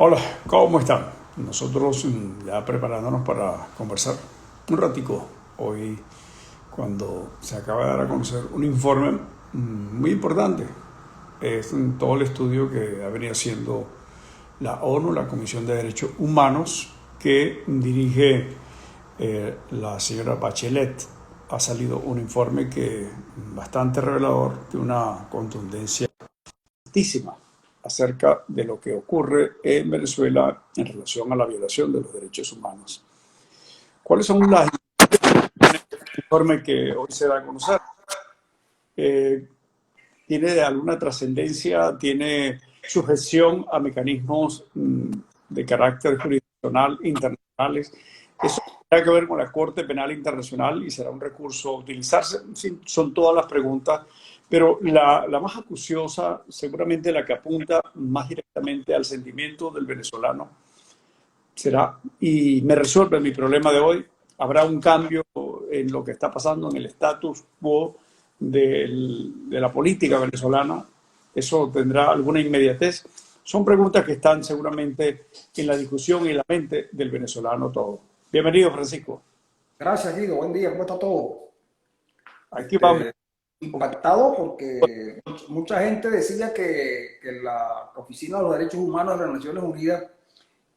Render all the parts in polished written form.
Hola, ¿cómo están? Nosotros ya preparándonos para conversar un ratico hoy cuando se acaba de dar a conocer un informe muy importante. Es todo el estudio que ha venido haciendo la ONU, la Comisión de Derechos Humanos, que dirige la señora Bachelet. Ha salido un informe que bastante revelador de una contundencia altísima acerca de lo que ocurre en Venezuela en relación a la violación de los derechos humanos. ¿Cuáles son las informes que hoy se da a conocer? Eh, ¿Tiene alguna trascendencia? ¿Tiene sujeción a mecanismos de carácter jurisdiccional internacionales? Eso tendrá que ver con la Corte Penal Internacional y será un recurso a utilizarse. En fin, son todas las preguntas, pero la más acuciosa, seguramente la que apunta más directamente al sentimiento del venezolano, será, y me resuelve mi problema de hoy, habrá un cambio en lo que está pasando en el status quo de la política venezolana. Eso tendrá alguna inmediatez. Son preguntas que están seguramente en la discusión y en la mente del venezolano todo. Bienvenido, Francisco. Gracias, Guido. Buen día. ¿Cómo está todo? Aquí vamos. Impactado porque mucha gente decía que la Oficina de los Derechos Humanos de las Naciones Unidas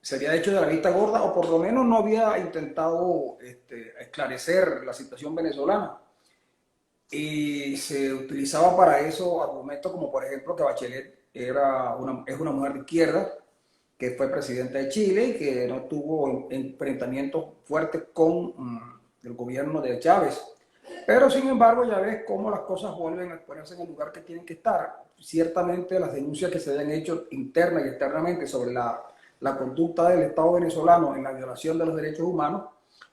se había hecho de la vista gorda o por lo menos no había intentado esclarecer la situación venezolana. Y se utilizaba para eso argumentos como, por ejemplo, que Bachelet es una mujer de izquierda, que fue presidenta de Chile y que no tuvo enfrentamientos fuertes con el gobierno de Chávez. Pero sin embargo ya ves cómo las cosas vuelven a ponerse en el lugar que tienen que estar. Ciertamente las denuncias que se habían hecho interna y externamente sobre la conducta del Estado venezolano en la violación de los derechos humanos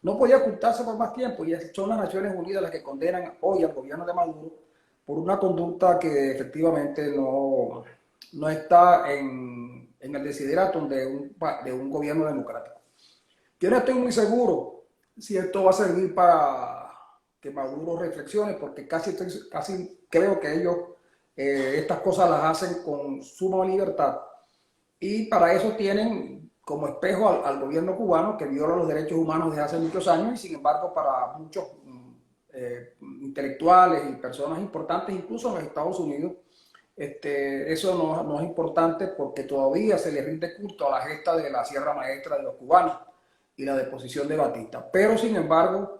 no podía ocultarse por más tiempo y son las Naciones Unidas las que condenan hoy al gobierno de Maduro por una conducta que efectivamente no está en el desideratum de un gobierno democrático. Yo no estoy muy seguro si esto va a servir para que Maduro reflexione, porque casi creo que ellos estas cosas las hacen con suma libertad y para eso tienen como espejo al gobierno cubano que viola los derechos humanos desde hace muchos años y sin embargo para muchos intelectuales y personas importantes, incluso en los Estados Unidos, eso no es importante porque todavía se le rinde culto a la gesta de la Sierra Maestra de los cubanos y la deposición de Batista. Pero sin embargo,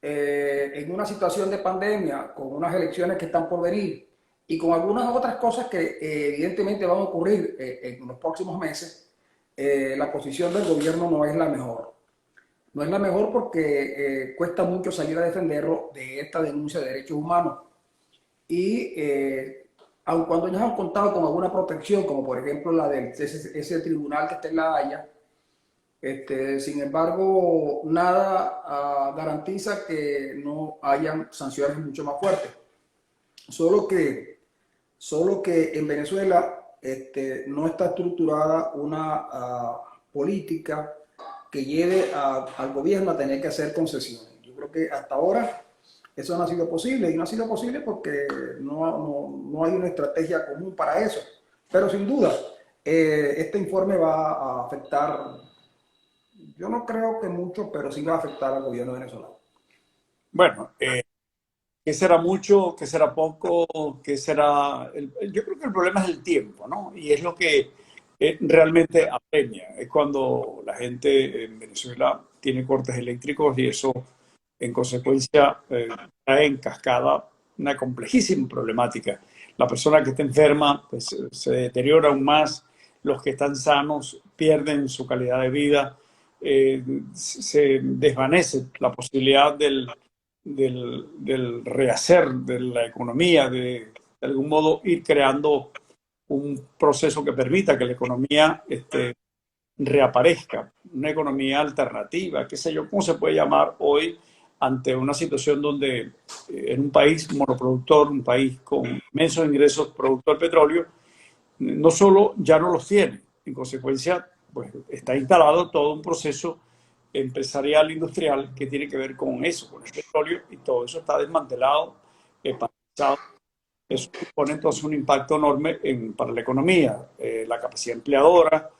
en una situación de pandemia, con unas elecciones que están por venir y con algunas otras cosas que evidentemente van a ocurrir en los próximos meses, la posición del gobierno no es la mejor. No es la mejor porque cuesta mucho salir a defenderlo de esta denuncia de derechos humanos. Y aun cuando ellos han contado con alguna protección, como por ejemplo la de ese tribunal que está en La Haya, sin embargo, nada garantiza que no hayan sanciones mucho más fuertes. Solo que, solo que en Venezuela no está estructurada una política que lleve al gobierno a tener que hacer concesiones. Yo creo que hasta ahora eso no ha sido posible y no ha sido posible porque no hay una estrategia común para eso. Pero sin duda, este informe va a afectar, yo no creo que mucho, pero sí va a afectar al gobierno venezolano. Bueno, ¿qué será mucho? ¿Qué será poco? ¿Qué será? Yo creo que el problema es el tiempo, ¿no? Y es lo que realmente apremia. Es cuando la gente en Venezuela tiene cortes eléctricos y eso, en consecuencia, trae en cascada una complejísima problemática. La persona que está enferma, pues, se deteriora aún más. Los que están sanos pierden su calidad de vida. Se desvanece la posibilidad del rehacer de la economía, de algún modo ir creando un proceso que permita que la economía reaparezca, una economía alternativa, qué sé yo, cómo se puede llamar hoy ante una situación donde en un país monoproductor, un país con inmensos ingresos producto del petróleo, no solo ya no los tiene, en consecuencia, pues está instalado todo un proceso empresarial, industrial, que tiene que ver con eso, con el petróleo, y todo eso está desmantelado, paralizado. Eso supone entonces un impacto enorme para la economía, la capacidad empleadora,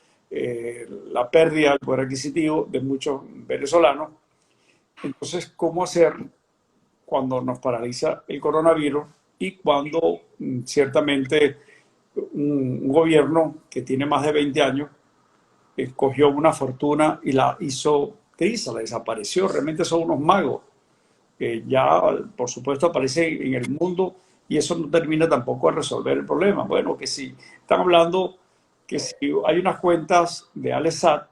pérdida del poder adquisitivo de muchos venezolanos. Entonces, ¿cómo hacer cuando nos paraliza el coronavirus y cuando ciertamente un gobierno que tiene más de 20 años cogió una fortuna y la hizo gris, la desapareció? Realmente son unos magos que ya, por supuesto, aparecen en el mundo y eso no termina tampoco de resolver el problema. Bueno, que si están hablando que si hay unas cuentas de Alessat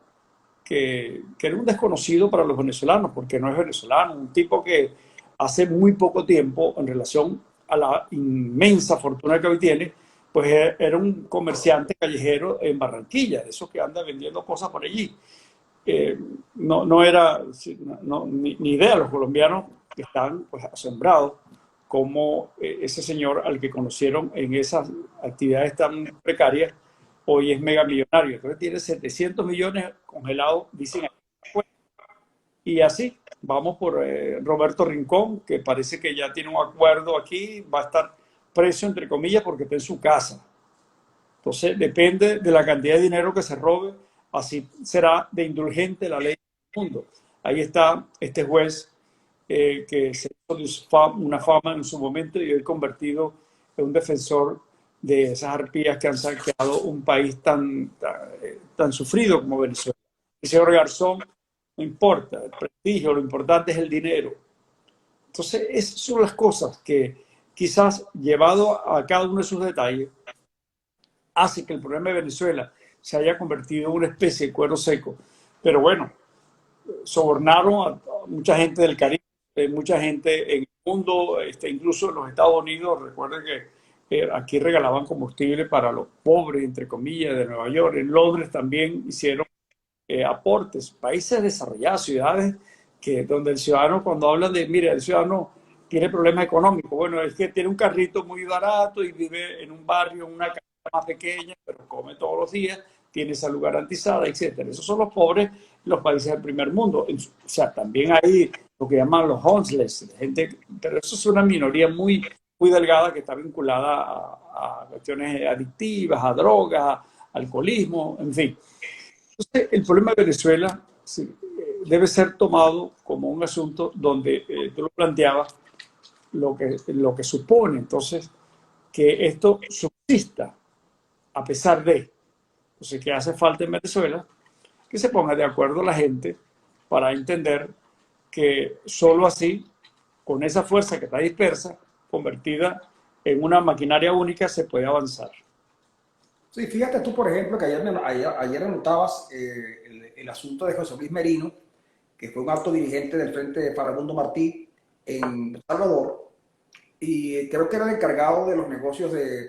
que era un desconocido para los venezolanos, porque no es venezolano, un tipo que hace muy poco tiempo, en relación a la inmensa fortuna que hoy tiene, pues era un comerciante callejero en Barranquilla, de esos que anda vendiendo cosas por allí. No era ni idea. Los colombianos están pues asombrados como ese señor al que conocieron en esas actividades tan precarias hoy es mega millonario. Entonces tiene 700 millones congelados, dicen. Y así, vamos por Roberto Rincón, que parece que ya tiene un acuerdo aquí, va a estar preso, entre comillas, porque está en su casa. Entonces, depende de la cantidad de dinero que se robe, así será de indulgente la ley del mundo. Ahí está este juez que se hizo una fama en su momento y hoy convertido en un defensor de esas arpías que han saqueado un país tan sufrido como Venezuela. El señor Garzón, no importa el prestigio, lo importante es el dinero. Entonces, esas son las cosas que quizás, llevado a cada uno de sus detalles, hace que el problema de Venezuela se haya convertido en una especie de cuero seco. Pero bueno, sobornaron a mucha gente del Caribe, mucha gente en el mundo, incluso en los Estados Unidos. Recuerden que aquí regalaban combustible para los pobres, entre comillas, de Nueva York. En Londres también hicieron aportes. Países desarrollados, ciudades donde el ciudadano, cuando hablan de, mire, el ciudadano tiene problemas económicos, bueno, es que tiene un carrito muy barato y vive en un barrio, en una casa más pequeña, pero come todos los días, tiene salud garantizada, etcétera. Esos son los pobres, los países del primer mundo. O sea, también hay lo que llaman los homeless, gente, pero eso es una minoría muy, muy delgada que está vinculada a cuestiones adictivas, a drogas, a alcoholismo, en fin. Entonces, el problema de Venezuela sí, debe ser tomado como un asunto donde tú lo planteabas, lo que supone entonces que esto subsista a pesar de. Entonces, ¿qué hace falta en Venezuela? Que se ponga de acuerdo la gente para entender que solo así, con esa fuerza que está dispersa, convertida en una maquinaria única, se puede avanzar. Sí, fíjate tú, por ejemplo, que ayer anotabas el asunto de José Luis Merino, que fue un alto dirigente del Frente de Farabundo Martí en El Salvador, y creo que era el encargado de los negocios de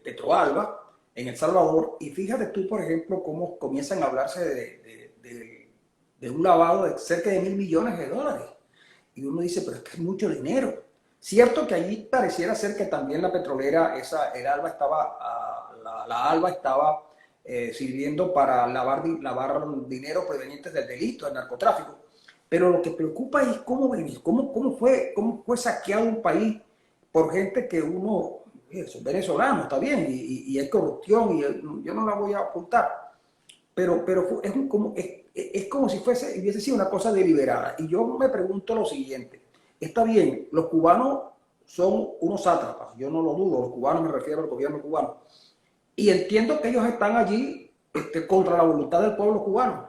Petroalba en El Salvador. Y fíjate tú, por ejemplo, cómo comienzan a hablarse de un lavado de cerca de $1.000 millones. Y uno dice, pero es que es mucho dinero. Cierto que allí pareciera ser que también la petrolera, el Alba la Alba estaba sirviendo para lavar dinero provenientes del delito, del narcotráfico. Pero lo que preocupa es cómo fue saqueado un país por gente que uno, es venezolano, está bien, y hay corrupción, y yo no la voy a apuntar. Pero es como si hubiese sido una cosa deliberada. Y yo me pregunto lo siguiente. Está bien, los cubanos son unos sátrapas, yo no lo dudo, los cubanos, me refiero al gobierno cubano. Y entiendo que ellos están allí contra la voluntad del pueblo cubano.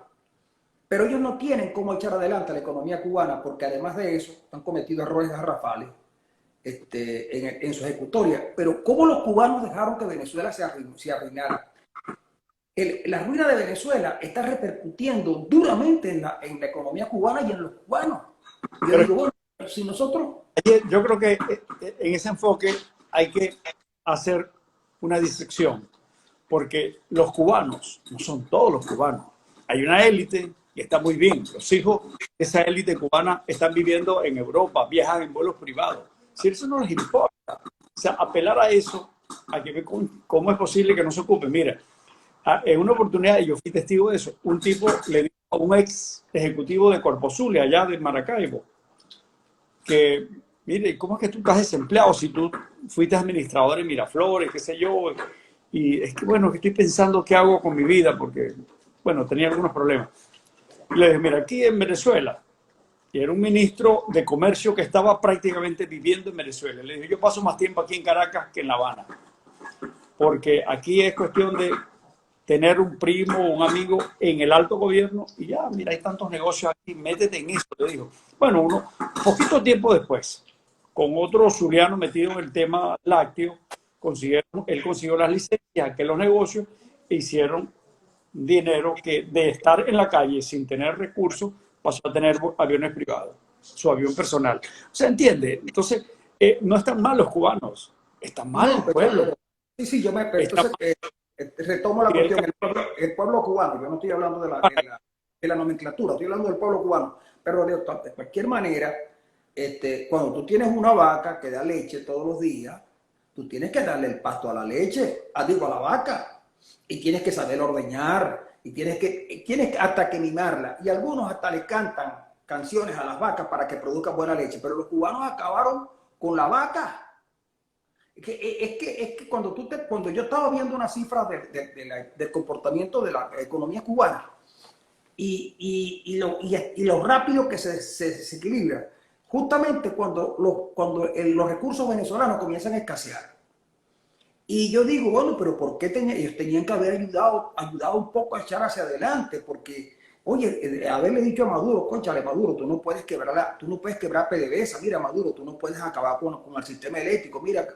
Pero ellos no tienen cómo echar adelante la economía cubana, porque además de eso han cometido errores garrafales en su ejecutoria. Pero ¿cómo los cubanos dejaron que Venezuela se arruinara? La ruina de Venezuela está repercutiendo duramente en la economía cubana y en los cubanos. Yo digo, bueno, si nosotros... Yo creo que en ese enfoque hay que hacer una disección, porque los cubanos no son todos los cubanos. Hay una élite y está muy bien. Los hijos de esa élite cubana están viviendo en Europa, viajan en vuelos privados. Si eso no les importa, o sea, apelar a eso, a que ver cómo es posible que no se ocupe. Mira, en una oportunidad, y yo fui testigo de eso, un tipo le dijo a un ex ejecutivo de Corpozulia, allá de Maracaibo, que, mire, ¿cómo es que tú estás desempleado si tú fuiste administrador en Miraflores, qué sé yo? Y es que, bueno, que estoy pensando qué hago con mi vida, porque bueno, tenía algunos problemas. Y le dije, mira, aquí en Venezuela, y era un ministro de comercio que estaba prácticamente viviendo en Venezuela. Le dije, yo paso más tiempo aquí en Caracas que en La Habana, porque aquí es cuestión de tener un primo o un amigo en el alto gobierno y ya, mira, hay tantos negocios aquí, métete en eso, le digo. Bueno, poquito tiempo después, con otro zuliano metido en el tema lácteo, él consiguió las licencias, que los negocios hicieron dinero que de estar en la calle sin tener recursos pasó a tener aviones privados, su avión personal. O sea, ¿entiende? Entonces, no están mal los cubanos, están mal el No, pueblo. sí, sí, Está entonces retomo la mal cuestión, el pueblo cubano, yo no estoy hablando de la nomenclatura, estoy hablando del pueblo cubano, pero de cualquier manera, cuando tú tienes una vaca que da leche todos los días, tú tienes que darle el pasto a la leche, digo, a la vaca, y tienes que saber ordeñar, y tienes hasta que mimarla, y algunos hasta le cantan canciones a las vacas para que produzcan buena leche, pero los cubanos acabaron con la vaca. Es que cuando yo estaba viendo una cifra del comportamiento de la economía cubana y lo rápido que se equilibra, justamente cuando los recursos venezolanos comienzan a escasear. Y yo digo, bueno, pero ¿por qué ellos tenían que haber ayudado un poco a echar hacia adelante? Porque, oye, haberle dicho a Maduro, cónchale, Maduro, tú no puedes quebrar PDVSA, mira, Maduro, tú no puedes acabar con el sistema eléctrico, mira,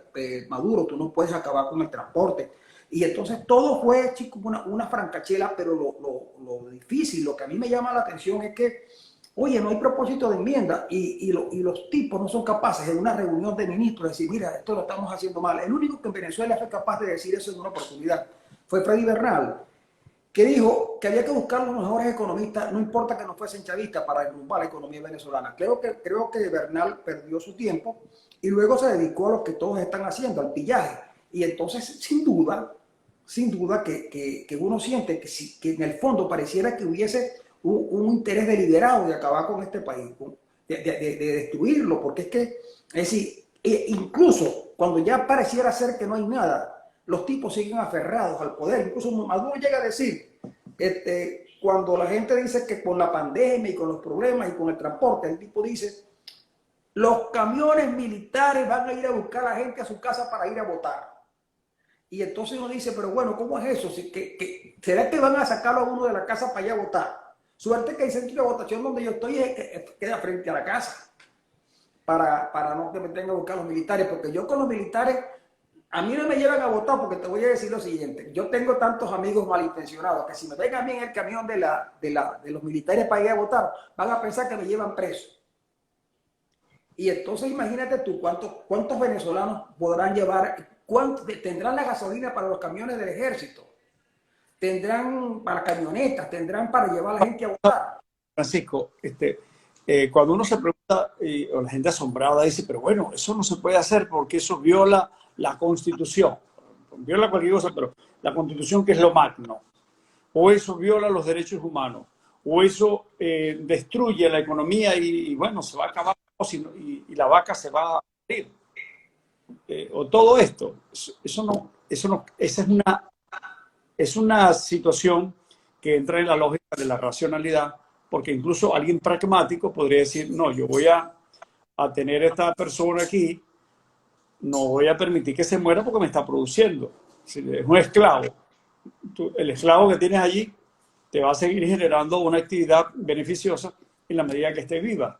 Maduro, tú no puedes acabar con el transporte. Y entonces todo fue, chicos, una francachela, pero lo difícil, lo que a mí me llama la atención es que, oye, no hay propósito de enmienda y los tipos no son capaces en una reunión de ministros de decir, mira, esto lo estamos haciendo mal. El único que en Venezuela fue capaz de decir eso en una oportunidad fue Freddy Bernal, que dijo que había que buscar los mejores economistas, no importa que no fuesen chavistas, para derrumbar la economía venezolana. Creo que Bernal perdió su tiempo y luego se dedicó a lo que todos están haciendo, al pillaje. Y entonces, sin duda que uno siente que en el fondo pareciera que hubiese un interés deliberado de acabar con este país, de destruirlo, porque es decir, incluso cuando ya pareciera ser que no hay nada, los tipos siguen aferrados al poder. Incluso Maduro llega a decir, cuando la gente dice que con la pandemia y con los problemas y con el transporte, el tipo dice, los camiones militares van a ir a buscar a la gente a su casa para ir a votar. Y entonces uno dice, pero bueno, ¿cómo es eso? ¿Será que van a sacarlo a uno de la casa para ir a votar? Suerte que el centro de votación donde yo estoy queda frente a la casa, para no que me tengan que buscar los militares, porque yo con los militares, a mí no me llevan a votar, porque te voy a decir lo siguiente, yo tengo tantos amigos malintencionados que si me ven a mí en el camión de los militares para ir a votar, van a pensar que me llevan preso. Y entonces imagínate tú cuántos venezolanos podrán llevar, tendrán la gasolina para los camiones del ejército, tendrán para camionetas, tendrán para llevar a la gente a votar. Francisco, cuando uno se pregunta, o la gente asombrada dice, pero bueno, eso no se puede hacer porque eso viola la Constitución. Viola cualquier cosa, pero la Constitución, que es lo magno. O eso viola los derechos humanos. O eso destruye la economía y bueno, se va a acabar y la vaca se va a morir. O todo esto. Esa es una situación que entra en la lógica de la racionalidad, porque incluso alguien pragmático podría decir, no, yo voy a tener a esta persona aquí, no voy a permitir que se muera porque me está produciendo. Es un esclavo. El esclavo que tienes allí te va a seguir generando una actividad beneficiosa en la medida que esté viva.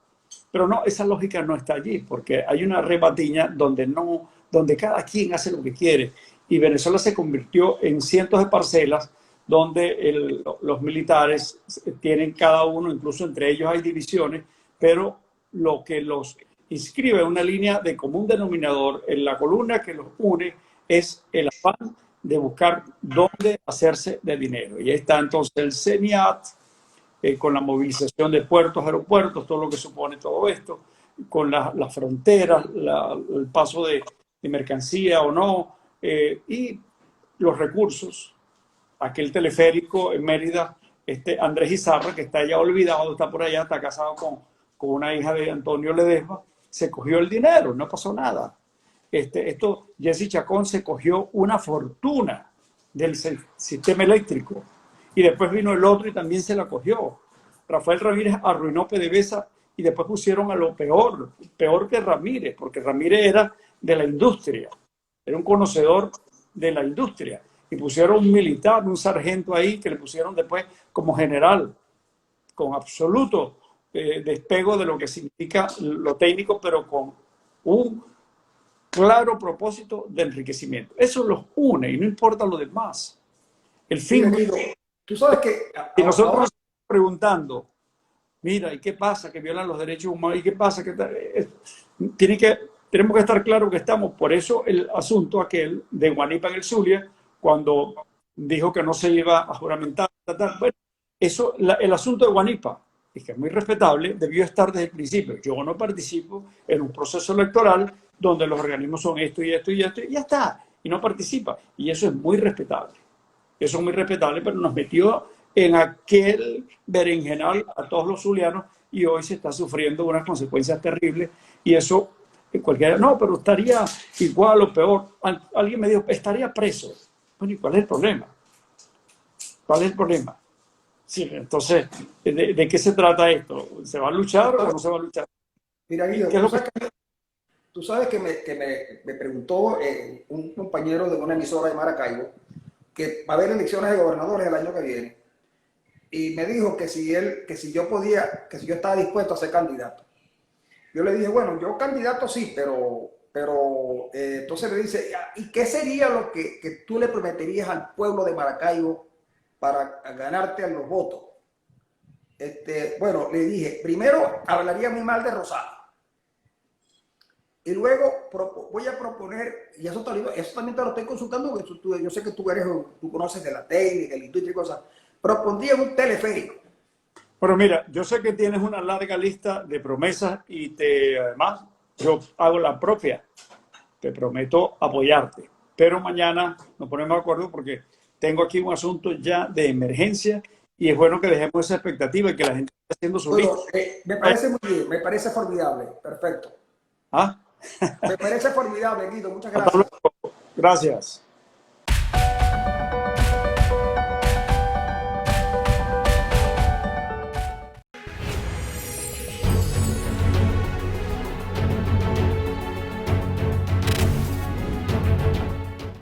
Pero no, esa lógica no está allí, porque hay una rebatiña donde cada quien hace lo que quiere. Y Venezuela se convirtió en cientos de parcelas donde los militares tienen cada uno, incluso entre ellos hay divisiones, pero lo que los inscribe en una línea de común denominador, en la columna que los une, es el afán de buscar dónde hacerse de dinero. Y ahí está entonces el CENIAT, con la movilización de puertos, aeropuertos, todo lo que supone todo esto, con las fronteras, el paso de mercancía o no, y los recursos. Aquel teleférico en Mérida, Andrés Izarra, que está ya olvidado, está por allá, está casado con una hija de Antonio Ledesma, se cogió el dinero, no pasó nada. Jesse Chacón se cogió una fortuna del sistema eléctrico Y después vino el otro y también se la cogió. Rafael Ramírez arruinó PDVSA y después pusieron a lo peor, peor que Ramírez, porque Ramírez era de la industria, era un conocedor de la industria. Y pusieron un militar, un sargento ahí, que le pusieron después como general, con absoluto despego de lo que significa lo técnico, pero con un claro propósito de enriquecimiento. Eso los une y no importa lo demás. El fin. Mira, Guido, tú sabes que Y nosotros ahora, nos estamos preguntando, mira, ¿y qué pasa? Que violan los derechos humanos. ¿Y qué pasa? Tenemos que estar claros que estamos. Por eso el asunto aquel de Guanipa en el Zulia, cuando dijo que no se iba a juramentar. Bueno, eso, el asunto de Guanipa, y que es muy respetable, debió estar desde el principio. Yo no participo en un proceso electoral donde los organismos son esto y esto y esto, y ya está. Y no participa. Y eso es muy respetable. Eso es muy respetable, pero nos metió en aquel berenjenal a todos los zulianos y hoy se está sufriendo unas consecuencias terribles y eso cualquiera, no, pero estaría igual o peor. Alguien me dijo, estaría preso. Bueno, ¿y cuál es el problema? ¿Cuál es el problema? Sí, entonces, ¿de qué se trata esto? ¿Se va a luchar o no se va a luchar? mira, Guido, ¿Qué es lo que... tú sabes que me preguntó un compañero de una emisora de Maracaibo que va a haber elecciones de gobernadores el año que viene y me dijo que si yo estaba dispuesto a ser candidato. Yo le dije, bueno, yo candidato sí, pero entonces me dice, ¿y qué sería lo que tú le prometerías al pueblo de Maracaibo para ganarte a los votos? Bueno, le dije, primero hablaría muy mal de Rosada. Y luego voy a proponer, y eso también te lo estoy consultando, porque yo sé que tú conoces de la técnica, la industria y cosas. Propondría un teleférico. Bueno, mira, yo sé que tienes una larga lista de promesas y además yo hago la propia. Te prometo apoyarte. Pero mañana nos ponemos de acuerdo porque tengo aquí un asunto ya de emergencia y es bueno que dejemos esa expectativa y que la gente esté haciendo su lista. Bueno, me parece muy bien, me parece formidable, perfecto. ¿Ah? Me parece formidable, Guido, muchas Hasta gracias. luego. Gracias.